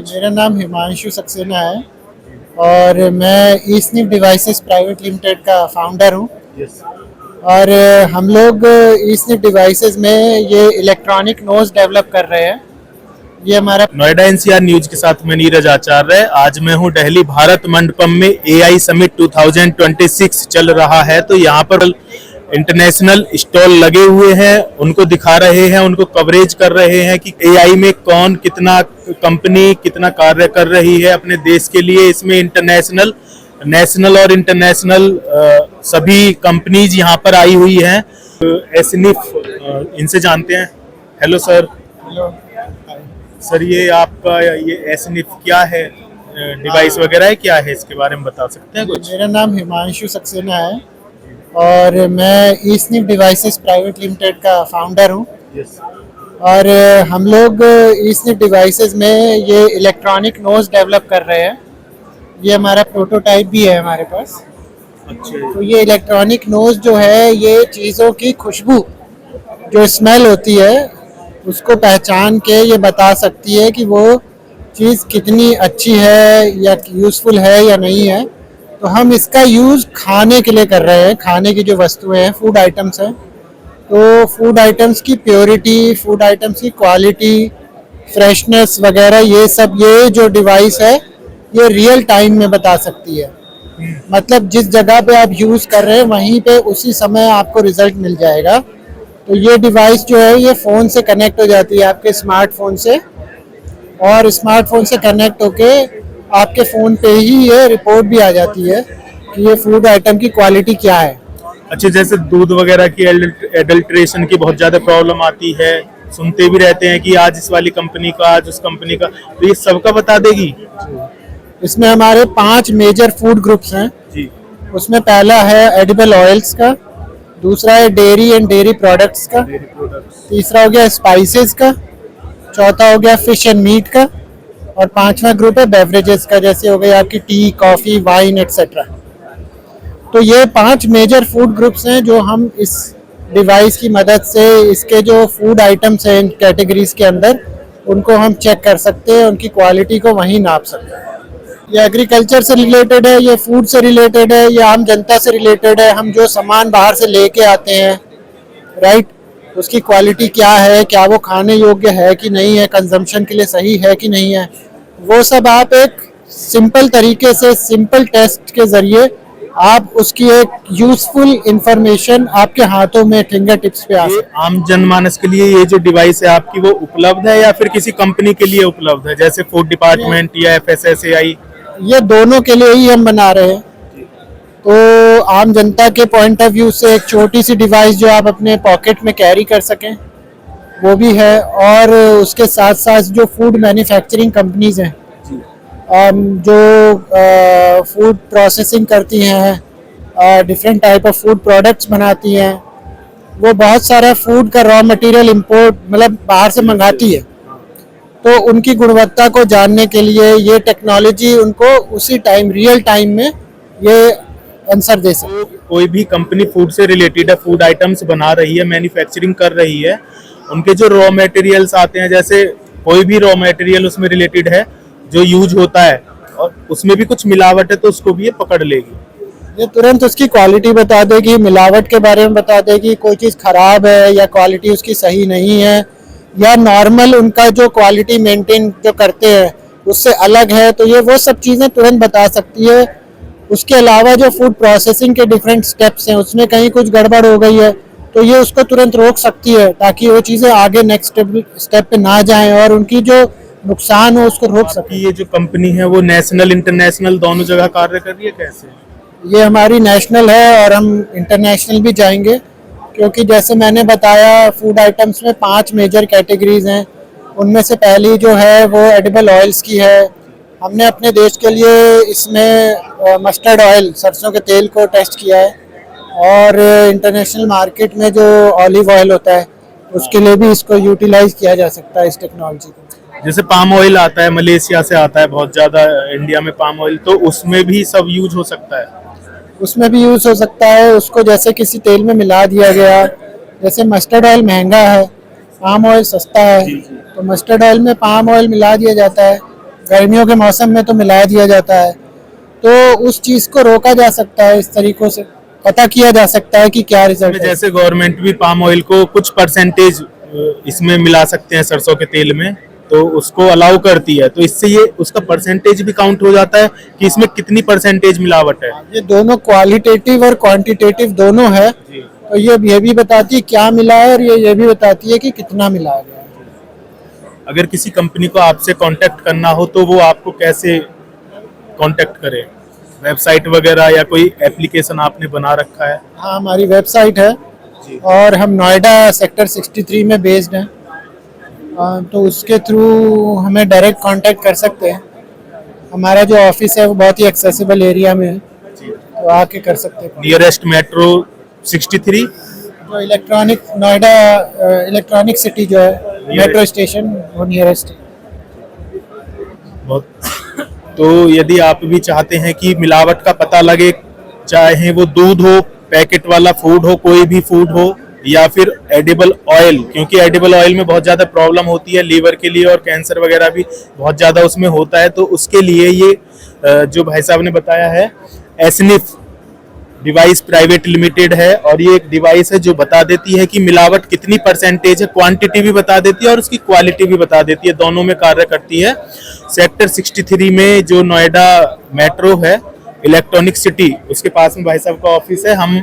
मेरा नाम हिमांशु सक्सेना है और मैं ईस्निप डिवाइसेस प्राइवेट लिमिटेड का फाउंडर हूँ। और हम लोग ईस्निप डिवाइसेस में ये इलेक्ट्रॉनिक नोज डेवलप कर रहे हैं। ये हमारा नोएडा एनसीआर न्यूज के साथ मैं नीरज आचार्य। आज मैं हूं दिल्ली भारत मंडपम में एआई समिट 2026 चल रहा है। तो यहाँ पर इंटरनेशनल स्टॉल लगे हुए हैं, उनको दिखा रहे हैं, उनको कवरेज कर रहे हैं कि एआई में कौन कितना कंपनी कितना कार्य कर रही है अपने देश के लिए। इसमें इंटरनेशनल नेशनल और इंटरनेशनल सभी कंपनीज यहाँ पर आई हुई हैं। एसनिफ इनसे जानते हैं। Hello sir. सर ये आपका ये एसनिफ क्या है, डिवाइस वगैरह है, क्या है, इसके बारे में बता सकते हैं कुछ? मेरा नाम हिमांशु सक्सेना है और मैं ईस्निप डिवाइसेस प्राइवेट लिमिटेड का फाउंडर हूँ। और हम लोग ईस्निप डिवाइसेस में ये इलेक्ट्रॉनिक नोज डेवलप कर रहे हैं। ये हमारा प्रोटोटाइप भी है हमारे पास। अच्छा। तो ये इलेक्ट्रॉनिक नोज जो है ये चीज़ों की खुशबू जो स्मेल होती है उसको पहचान के ये बता सकती है कि वो चीज़ कितनी अच्छी है या यूज़फुल है या नहीं है। तो हम इसका यूज़ खाने के लिए कर रहे हैं। खाने की जो वस्तुएं हैं, फूड आइटम्स हैं, तो फूड आइटम्स की प्योरिटी, फूड आइटम्स की क्वालिटी, फ्रेशनेस वगैरह, ये सब ये जो डिवाइस है ये रियल टाइम में बता सकती है। मतलब जिस जगह पे आप यूज़ कर रहे हैं वहीं पे उसी समय आपको रिजल्ट मिल जाएगा। तो ये डिवाइस जो है ये फ़ोन से कनेक्ट हो जाती है आपके स्मार्टफोन से, और स्मार्टफोन से कनेक्ट होके आपके फ़ोन पे ही ये रिपोर्ट भी आ जाती है कि ये फूड आइटम की क्वालिटी क्या है। अच्छा, जैसे दूध वगैरह की एडल्ट्रेशन की बहुत ज़्यादा प्रॉब्लम आती है, सुनते भी रहते हैं कि आज इस वाली कंपनी का, आज उस कंपनी का, तो ये सबका बता देगी? इसमें हमारे 5 मेजर फूड ग्रुप्स हैं जी। उसमें पहला है एडिबल ऑयल्स का, दूसरा है डेयरी एंड डेयरी प्रोडक्ट्स का, तीसरा हो गया स्पाइसेस का, चौथा हो गया फिश एंड मीट का, और पांचवा ग्रुप है बेवरेजेस का, जैसे हो गई आपकी टी, कॉफ़ी, वाइन एक्सेट्रा। तो ये 5 मेजर फूड ग्रुप्स हैं जो हम इस डिवाइस की मदद से इसके जो फूड आइटम्स हैं इन कैटेगरीज के अंदर उनको हम चेक कर सकते हैं, उनकी क्वालिटी को वहीं नाप सकते हैं। ये एग्रीकल्चर से रिलेटेड है, ये फूड से रिलेटेड है, ये आम जनता से रिलेटेड है। हम जो सामान बाहर से लेके आते हैं, राइट, उसकी क्वालिटी क्या है, क्या वो खाने योग्य है कि नहीं है, कंजम्पशन के लिए सही है कि नहीं है, वो सब आप एक सिंपल तरीके से, सिंपल टेस्ट के ज़रिए आप उसकी एक यूजफुल इंफॉर्मेशन आपके हाथों में, फिंगर टिप्स पे आ सकती है। आम जनमानस के लिए ये जो डिवाइस है आपकी वो उपलब्ध है या फिर किसी कंपनी के लिए उपलब्ध है, जैसे फूड डिपार्टमेंट या एफएसएसएआई? ये दोनों के लिए ही हम बना रहे हैं। तो आम जनता के पॉइंट ऑफ व्यू से एक छोटी सी डिवाइस जो आप अपने पॉकेट में कैरी कर सकें वो भी है, और उसके साथ साथ जो फूड मैन्युफैक्चरिंग कंपनीज हैं जो फूड प्रोसेसिंग करती हैं, different type of food products बनाती हैं, वो बहुत सारा फूड का रॉ मटेरियल इंपोर्ट मतलब बाहर से मंगाती है। तो उनकी गुणवत्ता को जानने के लिए ये टेक्नोलॉजी उनको उसी टाइम, रियल टाइम में ये आंसर दे सकती है। कोई भी कंपनी फूड से रिलेटेड है, फूड आइटम्स बना रही है, मैन्युफैक्चरिंग कर रही है, उनके जो रॉ मटेरियल्स आते हैं, जैसे कोई भी रॉ मटेरियल उसमें रिलेटेड है जो यूज होता है और उसमें भी कुछ मिलावट है तो उसको भी ये पकड़ लेगी। ये तुरंत उसकी क्वालिटी बता देगी, मिलावट के बारे में बता देगी, कोई चीज़ ख़राब है या क्वालिटी उसकी सही नहीं है, या नॉर्मल उनका जो क्वालिटी मेंटेन जो करते हैं उससे अलग है, तो ये वो सब चीज़ें तुरंत बता सकती है। उसके अलावा जो फूड प्रोसेसिंग के डिफरेंट स्टेप्स हैं उसमें कहीं कुछ गड़बड़ हो गई है तो ये उसको तुरंत रोक सकती है, ताकि वो चीज़ें आगे नेक्स्ट स्टेप पे ना जाएं और उनकी जो नुकसान हो उसको रोक सके। ये जो कंपनी है वो नेशनल इंटरनेशनल दोनों जगह कार्य कर रही है, कैसे? ये हमारी नेशनल है और हम इंटरनेशनल भी जाएंगे, क्योंकि जैसे मैंने बताया फूड आइटम्स में 5 मेजर कैटेगरीज हैं। उनमें से पहली जो है वो एडिबल ऑयल्स की है। हमने अपने देश के लिए इसमें मस्टर्ड ऑयल, सरसों के तेल को टेस्ट किया है, और इंटरनेशनल मार्केट में जो ऑलिव ऑयल होता है उसके लिए भी इसको यूटिलाइज किया जा सकता है, इस टेक्नोलॉजी को। जैसे पाम ऑयल आता है, मलेशिया से आता है बहुत ज्यादा इंडिया में पाम ऑयल, तो उसमें भी सब यूज हो सकता है? उसमें भी यूज़ हो सकता है। उसको जैसे किसी तेल में मिला दिया गया, जैसे मस्टर्ड ऑयल महंगा है, पाम ऑयल सस्ता है, तो मस्टर्ड ऑयल में पाम ऑयल मिला दिया जाता है गर्मियों के मौसम में तो मिला दिया जाता है, तो उस चीज़ को रोका जा सकता है, इस तरीकों से पता किया जा सकता है कि क्या रिजल्ट है। जैसे गवर्नमेंट भी पाम ऑयल को कुछ परसेंटेज इसमें मिला सकते हैं सरसों के तेल में, तो उसको अलाउ करती है, तो इससे ये उसका परसेंटेज भी काउंट हो जाता है कि इसमें कितनी परसेंटेज मिलावट है। ये दोनों क्वालिटेटिव और क्वांटिटेटिव दोनों है, तो ये भी बताती है क्या मिला है और ये भी बताती है कि कितना मिला गया है। अगर किसी कंपनी को आपसे कांटेक्ट करना हो तो वो आपको कैसे कांटेक्ट करे? वेबसाइट वगैरह या कोई एप्लीकेशन आपने बना रखा है? हाँ, हमारी वेबसाइट है और हम नोएडा सेक्टर 63 में बेस्ड हैं, तो उसके थ्रू हमें डायरेक्ट कांटेक्ट कर सकते हैं। हमारा जो ऑफिस है वो बहुत ही एक्सेसिबल एरिया में है, तो आके कर सकते हैं। नियरेस्ट मेट्रो 63 जो इलेक्ट्रॉनिक नोएडा इलेक्ट्रॉनिक सिटी जो है मेट्रो स्टेशन वो नियरेस्ट है। बहुत। तो यदि आप भी चाहते हैं कि मिलावट का पता लगे, चाहे वो दूध हो, पैकेट वाला फूड हो, कोई भी फूड हो, या फिर एडिबल ऑयल, क्योंकि एडिबल ऑयल में बहुत ज़्यादा प्रॉब्लम होती है लीवर के लिए और कैंसर वगैरह भी बहुत ज़्यादा उसमें होता है, तो उसके लिए ये जो भाई साहब ने बताया है एसनिफ डिवाइस प्राइवेट लिमिटेड है, और ये एक डिवाइस है जो बता देती है कि मिलावट कितनी परसेंटेज है, क्वांटिटी भी बता देती है और उसकी क्वालिटी भी बता देती है, दोनों में कार्य करती है। सेक्टर 63 में जो नोएडा मेट्रो है इलेक्ट्रॉनिक सिटी, उसके पास में भाई साहब का ऑफिस है। हम